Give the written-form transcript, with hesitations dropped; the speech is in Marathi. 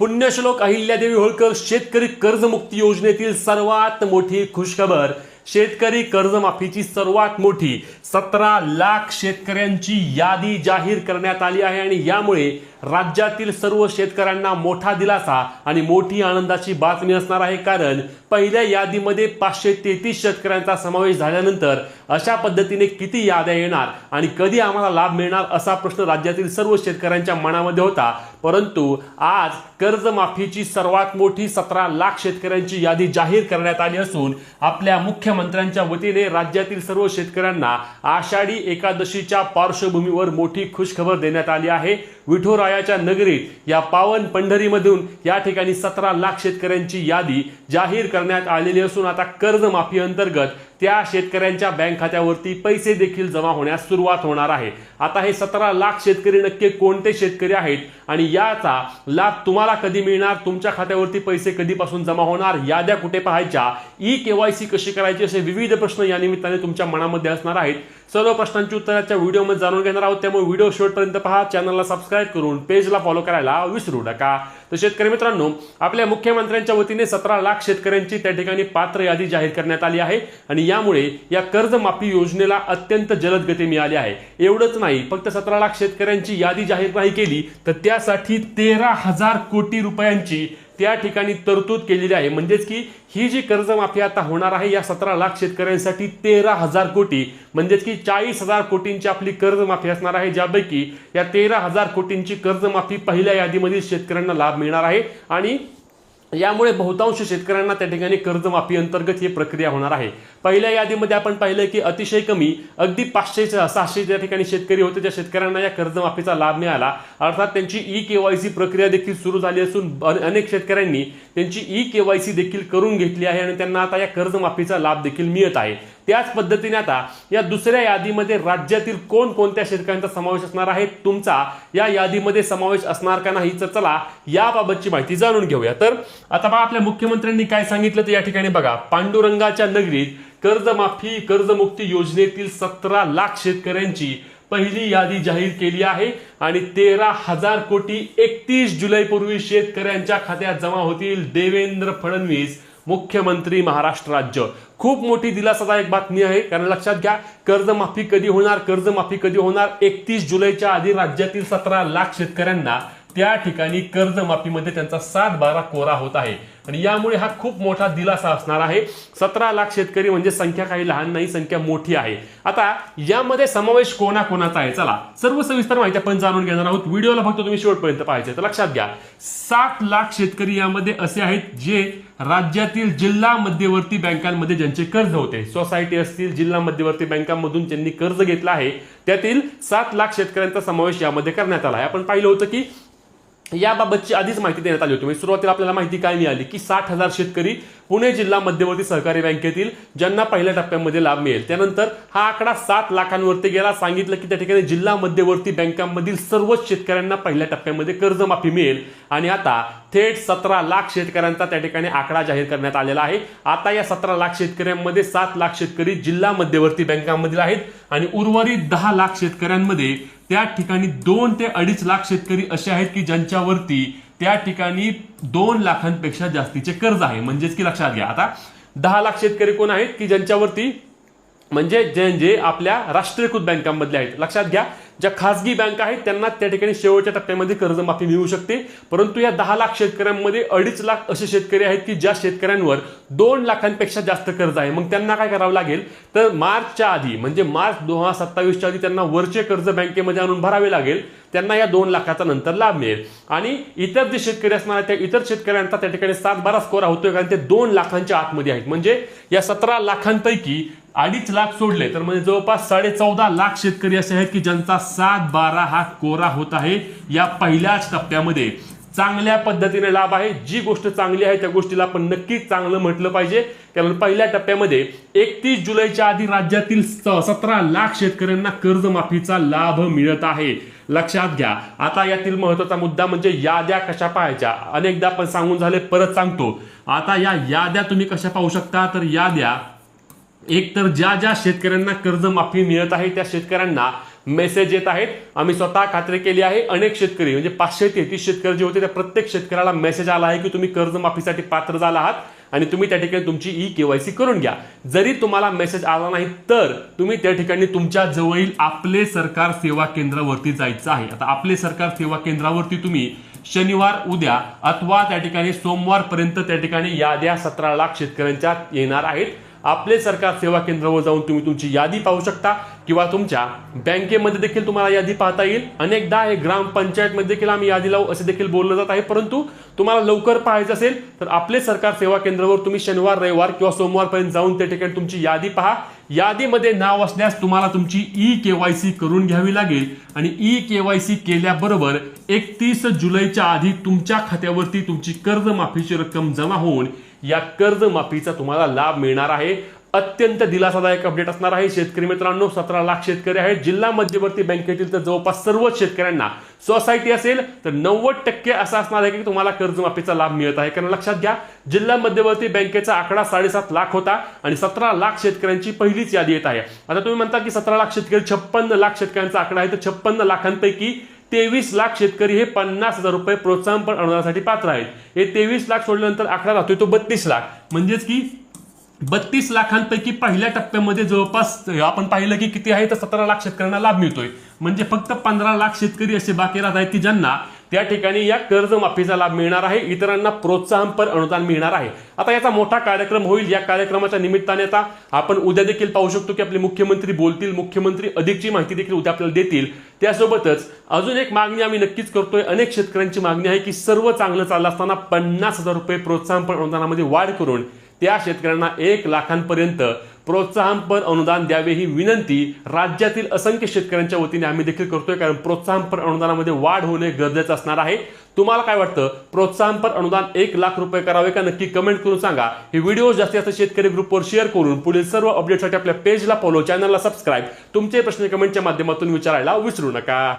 पुण्यश्लोक अहिल्यादेवी होळकर शेतकरी कर्जमुक्ती योजनेतील सर्वात मोठी खुशखबर। शेतकरी कर्जमाफीची सर्वात मोठी 17 लाख शेतकऱ्यांची यादी जाहीर करण्यात आली आहे आणि यामुळे राज्यातील सर्व शेतकऱ्यांना मोठा दिलासा आणि मोठी आनंदाची बातमी असणार आहे। कारण पहिल्या यादीमध्ये 533 शेतकऱ्यांचा समावेश झाल्यानंतर अशा पद्धतीने किती याद्या येणार आणि कधी आम्हाला लाभ मिळणार असा प्रश्न राज्यातील सर्व शेतकऱ्यांच्या मनामध्ये होता। परंतु आज कर्जमाफीची सर्वात मोठी 17 लाख शेतकऱ्यांची यादी जाहीर करण्यात आली असून आपल्या मुख्यमंत्र्यांच्या वतीने राज्यातील सर्व शेतकऱ्यांना आषाढी एकादशीच्या पार्श्वभूमीवर मोठी खुशखबर देण्यात आली आहे। विठुरायाच्या नगरीत या पावन पंढरीमधून या ठिकाणी 17 लाख शेतकऱ्यांची यादी जाहीर करण्यात आलेली असून आता कर्जमाफी अंतर्गत त्या शेतकऱ्यांच्या बँक खात्यावरती पैसे देखील जमा होण्यास सुरुवात होणार आहे। आता हे 17 लाख शेतकरी नक्की कोणते शेतकरी आहेत आणि याचा लाभ तुम्हाला कधी मिळणार, तुमच्या खात्यावरती पैसे कधीपासून जमा होणार, याद्या कुठे पाहायच्या, ई-केवायसी कशी करायची, असे विविध प्रश्न या निमित्ताने तुमच्या मनामध्ये असणार आहेत। सर्व प्रश्नांची उत्तराच्या व्हिडिओमध्ये जाणून घेणार आहोत, त्यामुळे व्हिडिओ शेवटपर्यंत पहा। चॅनलला सबस्क्राइब करून पेजला फॉलो करायला विसरू नका। तर शेतकरी मित्रांनो, आपल्या मुख्यमंत्र्यांच्या वतीने 17 लाख शेतकऱ्यांची त्या ठिकाणी पात्र यादी जाहीर करण्यात आली आहे आणि यामुळे या कर्जमाफी योजनेला अत्यंत जलद गती मिळाली आहे। एवढंच नाही, फक्त 17 लाख शेतकऱ्यांची यादी जाहीर नाही केली तर त्यासाठी 13,000 कोटी रुपयांची त्या ठिकाणी तरतूद केलेली आहे। म्हणजेच की ही जी कर्जमाफी आता होणार आहे या 17 लाख शेतकऱ्यांसाठी 13,000 कोटी म्हणजेच की 40,000 कोटींची आपली कर्जमाफी असणार आहे, ज्यापैकी या 13,000 कोटींची कर्जमाफी पहिल्या यादीमधील शेतकऱ्यांना लाभ मिळणार आहे आणि यामुळे बहुतांश शेतकऱ्यांना त्या ठिकाणी कर्जमाफी अंतर्गत ही प्रक्रिया होणार आहे। पहिल्या यादीमध्ये आपण पाहिलं की अतिशय कमी अगदी 500-600 त्या ठिकाणी शेतकरी होते, ज्या शेतकऱ्यांना या कर्जमाफीचा लाभ मिळाला। अर्थात त्यांची ई-केवायसी प्रक्रिया देखील सुरू झाली असून अनेक शेतकऱ्यांनी त्यांची ई-केवायसी देखील करून घेतली आहे आणि त्यांना आता या कर्जमाफीचा लाभ देखील मिळत आहे। त्याच पद्धतीने आता या दुसऱ्या यादीमध्ये राज्यातील कोणकोणत्या शेतकऱ्यांचा समावेश असणार आहे, तुमचा या यादीमध्ये समावेश असणार का नाही, तर चला याबाबतची माहिती जाणून घेऊया। तर आता बघा आपल्या मुख्यमंत्र्यांनी काय सांगितलं तर या ठिकाणी बघा, पांडुरंगाच्या नगरीत कर्जमाफी कर्जमुक्ती योजनेतील 17 लाख शेतकऱ्यांची पहिली यादी जाहीर केली आहे आणि 13,000 कोटी 31 जुलैपूर्वी शेतकऱ्यांच्या खात्यात जमा होतील। देवेंद्र फडणवीस मुख्यमंत्री महाराष्ट्र राज्य। खूप मोठी दिलासादायक बातमी आहे, कारण लक्षात घ्या कर्जमाफी कधी होणार, कर्जमाफी कधी होणार, 31 जुलैच्या आधी राज्यातील 17 लाख शेतकऱ्यांना त्या ठिकाणी कर्जमाफीमध्ये त्यांचा 7/12 कोरा होत आहे आणि यामुळे हा खूप मोठा दिलासा असणार आहे। 17 लाख शेतकरी म्हणजे संख्या काही लहान नाही, संख्या मोठी आहे। आता यामध्ये समावेश कोणाकोणाचा आहे, चला सर्व सविस्तर माहिती आपण जाणून घेणार आहोत। व्हिडिओला फक्त तुम्ही शेवटपर्यंत पाहायचे। तर लक्षात घ्या 7 लाख शेतकरी यामध्ये असे आहेत जे राज्यातील जिल्हा मध्यवर्ती बँकांमध्ये ज्यांचे कर्ज होते, सोसायटी असतील, जिल्हा मध्यवर्ती बँकांमधून ज्यांनी कर्ज घेतला आहे, त्यातील 7 लाख शेतकऱ्यांचा समावेश यामध्ये करण्यात आला आहे। आपण पाहिलं होतं की याबाबतची आधीच माहिती देण्यात आली होती। सुरुवातीला आपल्याला माहिती काय मिळाली की 60,000 शेतकरी पुणे जिल्हा मध्यवर्ती सहकारी बँकेतील ज्यांना पहिल्या टप्प्यामध्ये लाभ मिळेल। त्यानंतर हा आकडा 7 लाखांवरती गेला। सांगितलं की त्या ठिकाणी जिल्हा मध्यवर्ती बँकांमधील सर्वच शेतकऱ्यांना पहिल्या टप्प्यामध्ये कर्जमाफी मिळेल आणि आता थेट 17 लाख शेतकऱ्यांचा त्या ठिकाणी आकडा जाहीर करण्यात आलेला आहे। आता या 17 लाख शेतकऱ्यांमध्ये 7 लाख शेतकरी जिल्हा मध्यवर्ती बँकांमधील आहेत आणि उर्वरित 10 लाख शेतकऱ्यांमध्ये त्या ठिकाणी 2 ते 2.5 लाख शेतकरी असे आहेत की ज्यांच्यावरती त्या ठिकाणी 2 लाखांपेक्षा जास्तीचे कर्ज आहे। म्हणजेच की लक्षात घ्या आता 10 लाख शेतकरी कोण आहेत की ज्यांच्यावरती म्हणजे जे आपल्या राष्ट्रीयकृत बँकांमधले आहेत। लक्षात घ्या ज्या खासगी बँक आहेत त्यांना त्या ठिकाणी शेवटच्या टप्प्यामध्ये कर्जमाफी मिळू शकते, परंतु या 10 लाख शेतकऱ्यांमध्ये 2.5 लाख असे शेतकरी आहेत की ज्या शेतकऱ्यांवर 2 लाखांपेक्षा जास्त कर्ज आहे। मग त्यांना काय करावं लागेल तर मार्चच्या आधी म्हणजे मार्च 2027च्या आधी त्यांना वरचे कर्ज बँकेमध्ये आणून भरावे लागेल, त्यांना या 2 लाखाचा नंतर लाभ मिळेल। आणि इतर जे शेतकरी असणार आहेत त्या इतर शेतकऱ्यांचा त्या ठिकाणी 7/12 स्कोर होतोय, कारण ते 2 लाखांच्या आतमध्ये आहेत। म्हणजे या 17 लाखांपैकी 2.5 लाख सोडले तर म्हणजे जवळपास 14.5 लाख शेतकरी असे आहेत की ज्यांचा 7/12 हा कोरा होत आहे या पहिल्याच टप्प्यामध्ये। चांगल्या पद्धतीने लाभ आहे। जी गोष्ट चांगली आहे त्या गोष्टीला आपण नक्कीच चांगलं म्हटलं पाहिजे, कारण पहिल्या टप्प्यामध्ये 31 जुलैच्या आधी राज्यातील 17 लाख शेतकऱ्यांना कर्जमाफीचा लाभ मिळत आहे। लक्षात घ्या आता यातील महत्त्वाचा मुद्दा म्हणजे याद्या कशा पाहायच्या। अनेकदा आपण सांगून झाले, परत सांगतो। आता या याद्या तुम्ही कशा पाहू शकता तर याद्या एक तर ज्या ज्या शेतकऱ्यांना कर्जमाफी मिळत आहे त्या शेतकऱ्यांना मेसेज येत आहेत. आम्ही स्वतः खात्री केली आहे. अनेक शेतकरी म्हणजे 533 शेतकरी जे होते त्या प्रत्येक शेतकऱ्याला मेसेज आला आहे की तुम्ही कर्जमाफीसाठी पात्र झाला आहात आणि तुम्ही त्या ठिकाणी तुमची KYC करून घ्या. जरी तुम्हाला मेसेज आला नाही तर तुम्ही त्या ठिकाणी तुमच्या जवळील आपले सरकार सेवा केंद्रावरती जायचं आहे. आता आपले सरकार सेवा केंद्रावरती तुम्ही शनिवार उद्या अथवा त्या ठिकाणी सोमवारपर्यंत त्या ठिकाणी याद्या 17 लाख शेतकऱ्यांच्या येणार आहेत. आपले सरकार सेवा केंद्रावर जाऊन तुम्ही तुमची यादी पाहू शकता किंवा तुमच्या बँकेमध्ये देखील तुम्हाला यादी पाहता येईल. अनेकदा हे ग्रामपंचायतमध्ये देखील आम्ही यादी लावू असे देखील बोललं जात आहे. परंतु तुम्हाला लवकर पाहायचं असेल तर आपले सरकार सेवा केंद्रावर तुम्ही शनिवार, रविवार किंवा सोमवारपर्यंत जाऊन त्या ठिकाणी तुमची यादी पहा. यादीमध्ये नाव असल्यास तुम्हाला तुमची KYC करून घ्यावी लागेल आणि KYC केल्याबरोबर 31 जुलैच्या आधी तुमच्या खात्यावरती तुमची कर्जमाफीची रक्कम जमा होऊन या कर्जमाफीचा तुम्हाला लाभ मिळणार आहे. अत्यंत दिलासादायक अपडेट असणार आहे. शेतकरी मित्रांनो, 17 लाख शेतकरी आहेत. जिल्हा मध्यवर्ती बँकेतील तर जवळपास सर्व शेतकऱ्यांना, सोसायटी असेल तर 90% असं असणार आहे की तुम्हाला कर्जमाफीचा लाभ मिळत आहे. कारण लक्षात घ्या, जिल्हा मध्यवर्ती बँकेचा आकडा 7.5 लाख होता आणि 17 लाख शेतकऱ्यांची पहिलीच यादी येत आहे. आता तुम्ही म्हणता की 17 लाख शेतकरी, 56 लाख शेतकऱ्यांचा आकडा आहे. तर 56 लाखांपैकी 23 लाख शेतकरी हे 50,000 रुपये प्रोत्साहन अनुदानासाठी पात्र आहेत. हे 23 लाख सोडल्यानंतर आकडा राहतोय तो 32 लाख. म्हणजेच की 32 लाखांपैकी पहिल्या टप्प्यामध्ये जवळपास आपण पाहिलं की किती आहे तर 17 लाख शेतकऱ्यांना लाभ मिळतोय. म्हणजे फक्त 15 लाख शेतकरी असे बाकी राहत आहेत की ज्यांना त्या ठिकाणी या कर्जमाफीचा लाभ मिळणार आहे. इतरांना प्रोत्साहनपर अनुदान मिळणार आहे. आता याचा मोठा कार्यक्रम होईल. या कार्यक्रमाच्या निमित्ताने आता आपण उद्या देखील पाहू शकतो की आपले मुख्यमंत्री बोलतील. मुख्यमंत्री अधिकची माहिती देखील उद्या आपल्याला देतील. त्यासोबतच अजून एक मागणी आम्ही नक्कीच करतोय. अनेक शेतकऱ्यांची मागणी आहे की सर्व चांगलं चाललं असताना 50,000 रुपये प्रोत्साहनपर अनुदानामध्ये वाढ करून त्या शेतकऱ्यांना 1 लाखांपर्यंत प्रोत्साहनपर अनुदान द्यावे ही विनंती राज्यातील असंख्य शेतकऱ्यांच्या वतीने आम्ही देखील करतोय. कारण प्रोत्साहनपर अनुदानामध्ये वाढ होणे गरजेचं असणार आहे. तुम्हाला काय वाटतं, प्रोत्साहनपर अनुदान 1 लाख रुपये करावे का? नक्की कमेंट करून सांगा. हे व्हिडिओ जास्तीत जास्त शेतकरी ग्रुपवर शेअर करून पुढील सर्व अपडेटसाठी आपल्या पेजला फॉलो, चॅनलला सबस्क्राईब, तुमचे प्रश्न कमेंटच्या माध्यमातून विचारायला विसरू नका.